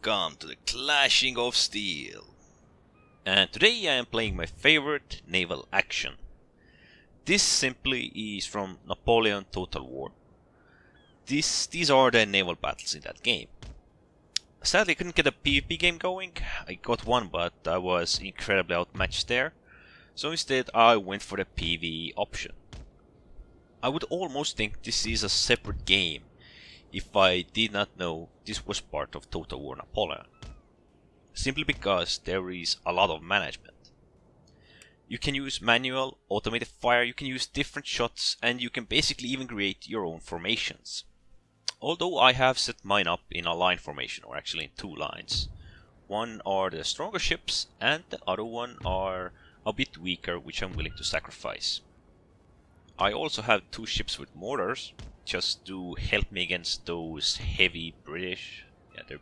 welcome to the Clashing of Steel. And today I am playing my favorite naval action. This simply is from Napoleon Total War. These are the naval battles in that game. Sadly I couldn't get a PvP game going. I got one, but I was incredibly outmatched there. So instead I went for the PvE option. I would almost think this is a separate game if I did not know this was part of Total War Napoleon. Simply because there is a lot of management. You can use manual, automated fire, you can use different shots, and you can basically even create your own formations. Although I have set mine up in a line formation, or actually in two lines. One are the stronger ships, and the other one are a bit weaker, which I'm willing to sacrifice. I also have two ships with mortars, just to help me against those heavy British, they're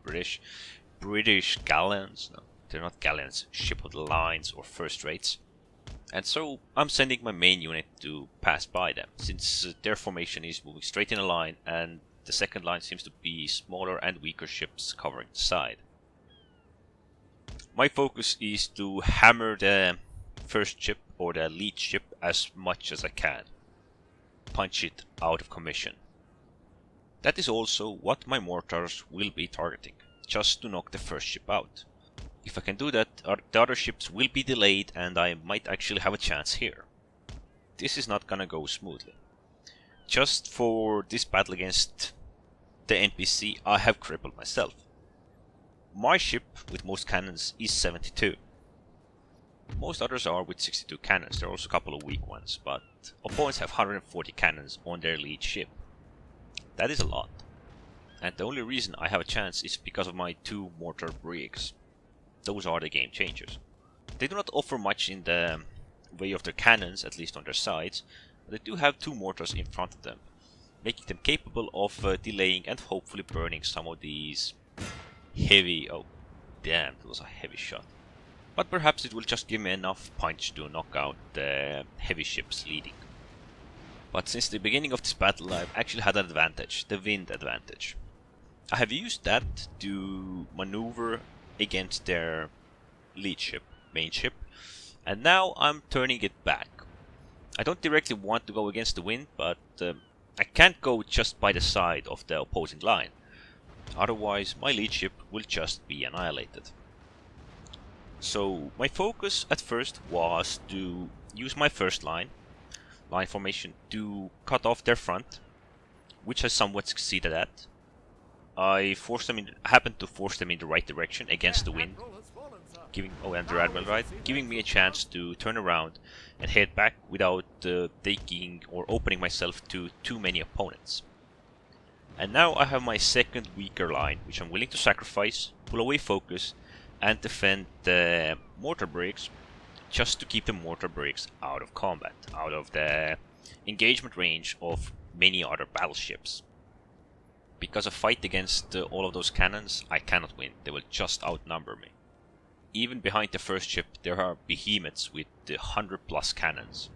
British galleons, no, they're not galleons, ship of the lines or first rates. And so I'm sending my main unit to pass by them, since their formation is moving straight in a line and the second line seems to be smaller and weaker ships covering the side. My focus is to hammer the first ship or the lead ship as much as I can. Punch it out of commission. That is also what my mortars will be targeting, just to knock the first ship out. If I can do that, the other ships will be delayed and I might actually have a chance here. This is not gonna go smoothly. Just for this battle against the NPC, I have crippled myself. My ship with most cannons is 72. Most others are with 62 cannons, there are also a couple of weak ones, but opponents have 140 cannons on their lead ship. That is a lot. And the only reason I have a chance is because of my two mortar brigs. Those are the game changers. They do not offer much in the way of their cannons, at least on their sides, but they do have two mortars in front of them, making them capable of delaying and hopefully burning some of these heavy... oh damn, that was a heavy shot. But perhaps it will just give me enough punch to knock out the heavy ships leading. But since the beginning of this battle I've actually had an advantage, the wind advantage. I have used that to maneuver against their lead ship, main ship, and now I'm turning it back. I don't directly want to go against the wind, but I can't go just by the side of the opposing line. Otherwise my lead ship will just be annihilated. So my focus at first was to use my first line formation to cut off their front, which I somewhat succeeded at. I happened to force them in the right direction against the wind, giving me a chance to turn around and head back without taking or opening myself to too many opponents. And now I have my second weaker line, which I'm willing to sacrifice, pull away focus, and defend the mortar brigs, just to keep the mortar brigs out of combat, out of the engagement range of many other battleships. Because a fight against all of those cannons, I cannot win, they will just outnumber me. Even behind the first ship there are behemoths with 100 plus cannons.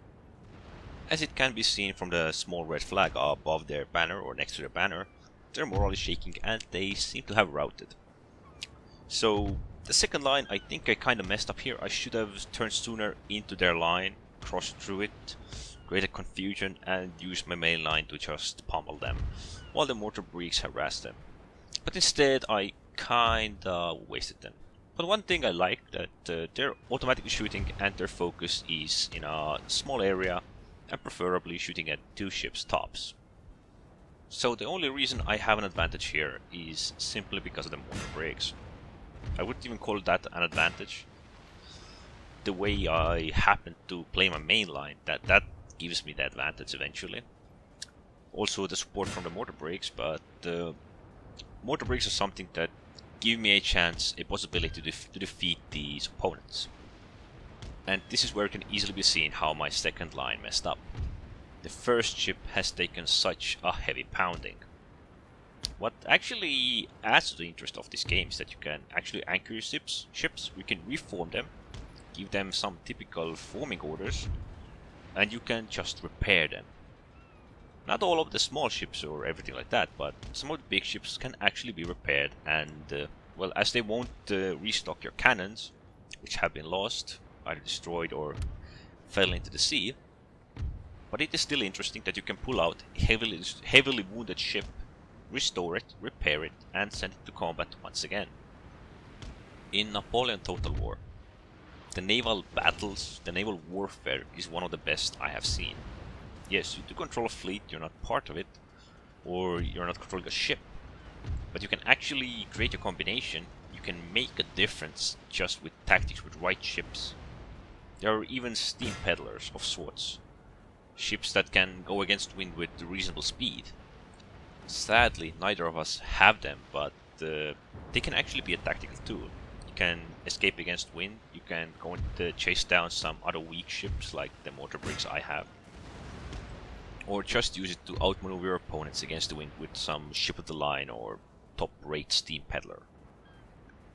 As it can be seen from the small red flag above their banner or next to their banner, they're morally shaking and they seem to have routed. So the second line, I think I kinda messed up here. I should have turned sooner into their line, crossed through it, created confusion and used my main line to just pummel them, while the mortar brigs harassed them. But instead I kinda wasted them. But one thing I like, that they're automatically shooting and their focus is in a small area and preferably shooting at two ships tops. So the only reason I have an advantage here is simply because of the mortar brigs. I wouldn't even call that an advantage. The way I happen to play my main line, that gives me the advantage eventually. Also the support from the mortar brigs, but mortar brigs are something that give me a chance, a possibility to defeat these opponents. And this is where it can easily be seen how my second line messed up. The first ship has taken such a heavy pounding. What actually adds to the interest of this game is that you can actually anchor your ships, you can reform them, give them some typical forming orders, and you can just repair them. Not all of the small ships or everything like that, but some of the big ships can actually be repaired and well, as they won't restock your cannons, which have been lost, either destroyed or fell into the sea. But it is still interesting that you can pull out a heavily wounded ship, restore it, repair it, and send it to combat once again. In Napoleon Total War, the naval battles, the naval warfare is one of the best I have seen. Yes, you do control a fleet, you're not part of it, or you're not controlling a ship, but you can actually create a combination. You can make a difference just with tactics with right ships. There are even steam peddlers of sorts, ships that can go against wind with reasonable speed. Sadly, neither of us have them, but they can actually be a tactical tool. You can escape against wind, you can go and chase down some other weak ships like the mortar brigs I have, or just use it to outmaneuver your opponents against the wind with some ship of the line or top-rate steam peddler.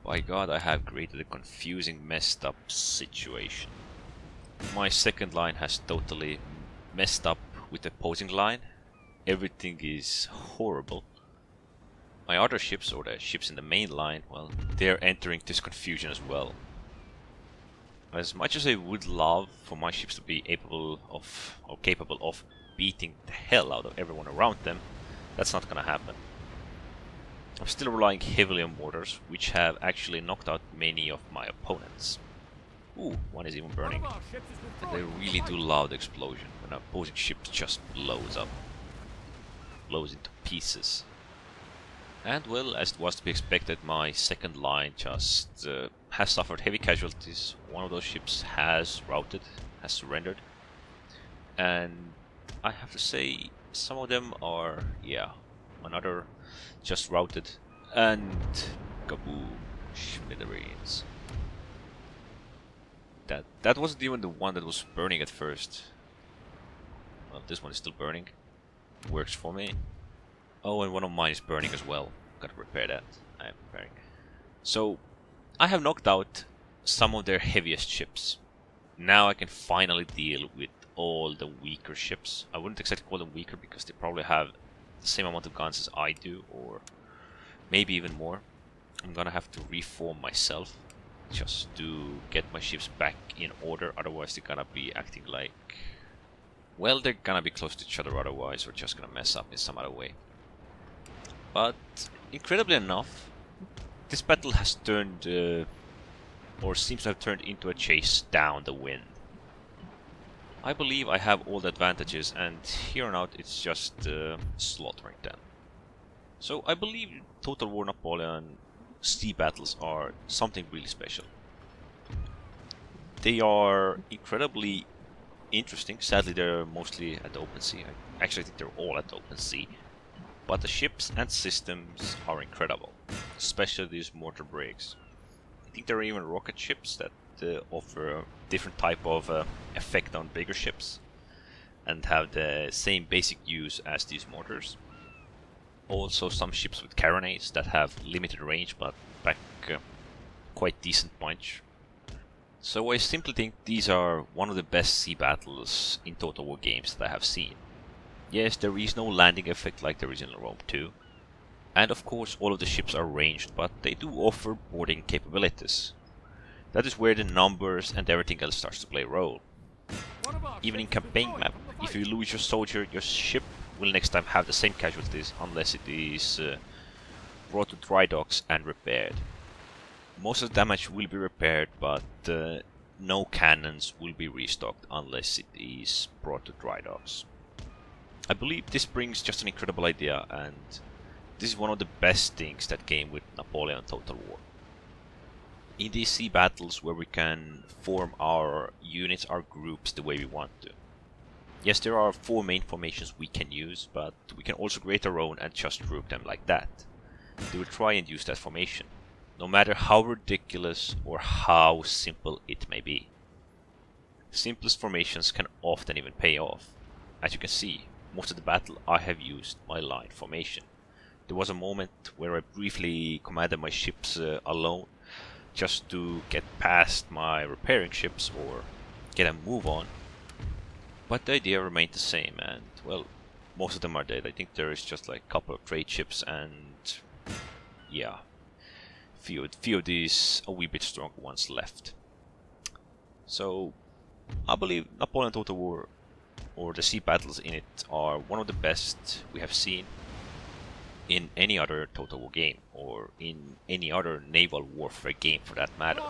By God, I have created a confusing, messed up situation. My second line has totally messed up with the opposing line. Everything is horrible. My other ships, or the ships in the main line, well, they're entering this confusion as well. As much as I would love for my ships to be capable of beating the hell out of everyone around them, that's not gonna happen. I'm still relying heavily on mortars, which have actually knocked out many of my opponents. Ooh, one is even burning. And they really do love the explosion when an opposing ship just blows up. Blows into pieces. And well, as it was to be expected, my second line just has suffered heavy casualties. One of those ships has routed, has surrendered. And I have to say, some of them are, yeah, another just routed, and kaboom, smithereens. That wasn't even the one that was burning at first. Well, this one is still burning. Works for me. Oh, and one of mine is burning as well. Gotta repair that. I am repairing. So, I have knocked out some of their heaviest ships. Now I can finally deal with all the weaker ships. I wouldn't exactly call them weaker because they probably have the same amount of guns as I do, or maybe even more. I'm gonna have to reform myself just to get my ships back in order, otherwise they're gonna be acting like... well, they're gonna be close to each other otherwise, or just gonna mess up in some other way. But, incredibly enough, this battle has turned, or seems to have turned into a chase down the wind. I believe I have all the advantages, and here on out it's just slaughtering them. So I believe Total War Napoleon sea battles are something really special. They are incredibly interesting. Sadly, they're mostly at the open sea. I actually think they're all at the open sea. But the ships and systems are incredible, especially these mortar brigs. I think there are even rocket ships that offer a different type of effect on bigger ships and have the same basic use as these mortars. Also some ships with carronades that have limited range but pack quite decent punch. So I simply think these are one of the best sea battles in Total War games that I have seen. Yes, there is no landing effect like there is in Rome 2. And of course all of the ships are ranged, but they do offer boarding capabilities. That is where the numbers and everything else starts to play a role. Even in campaign map, if you lose your soldier, your ship will next time have the same casualties unless it is brought to dry docks and repaired. Most of the damage will be repaired, but no cannons will be restocked unless it is brought to dry docks. I believe this brings just an incredible idea, and this is one of the best things that came with Napoleon Total War. In these sea battles where we can form our units, our groups, the way we want to. Yes, there are 4 main formations we can use, but we can also create our own and just group them like that. They will try and use that formation, no matter how ridiculous or how simple it may be. Simplest formations can often even pay off. As you can see, most of the battle I have used my line formation. There was a moment where I briefly commanded my ships alone, just to get past my repairing ships or get a move on. But the idea remained the same, and well, most of them are dead. I think there is just like a couple of trade ships and yeah, few of these a wee bit stronger ones left. So I believe Napoleon Total War, or the sea battles in it, are one of the best we have seen in any other Total War game, or in any other naval warfare game for that matter.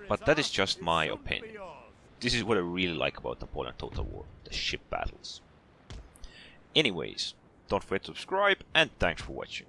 But that is just my opinion. This is what I really like about Napoleon Total War, the ship battles. Anyways, don't forget to subscribe, and thanks for watching.